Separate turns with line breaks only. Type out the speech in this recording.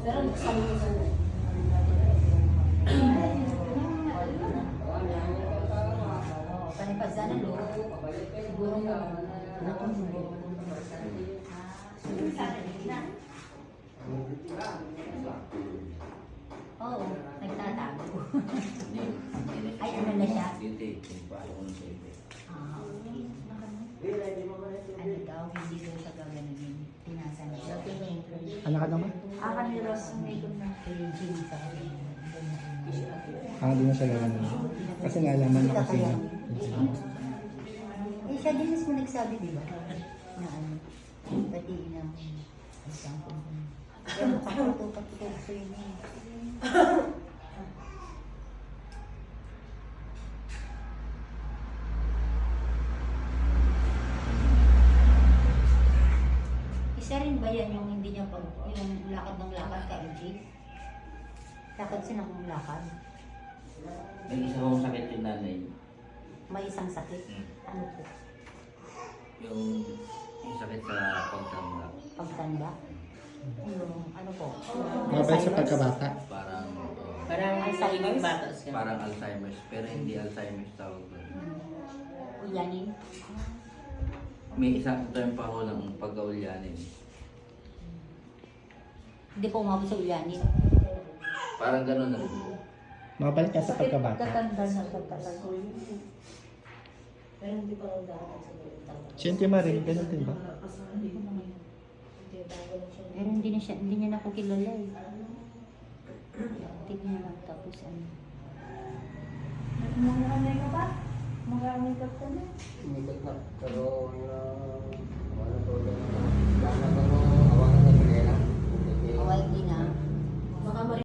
Pero sabi ko sa panipasanan lo, siguro mo oo, nagtatago. Ay, ano na siya?
Hindi, palo ko ng sebe.
Ah, okay. Ano daw, hindi daw siya gaganin. Tinasan na siya.
Ano ka naman?
Akan ni Ross, may na kay Jim sa kanila.
Di na siya gano'n. Kasi nalaman na kasi na.
Eh, siya din mismo nagsabi, di ba? Na ano, pati na isang kung kaya makapatutok sa inyo. Isa rin ba yan yung hindi niya pag, yung lakad ng lakad ka, LG? Lakad siya ng lakad.
May isa kong sakit yung nanay.
May isang sakit. Ano po?
Yung sakit sa pagtanda.
Pagtanda? Ano po?
Mabait sa pagkabata.
Parang,
Parang
Alzheimer's?
batas ka.
parang Alzheimer's. Pero hindi Alzheimer's tawag doon.
Ulyanin?
May isang term pa ho ng pagkaulyanin.
Hindi po umabot sa ulyanin.
Parang gano'n na rin.
Mabait ka sa pagkabata.
Katanda na sa talaga. Pero hindi pa lang dapat sa
Siyempre Marie, ganun din ba?
Pero hindi niya na ako kilala eh. Tignan lang tapos ano.
Mga ka pa? Mga ka pa na?
Umikot na. Pero, ano to, gano'n.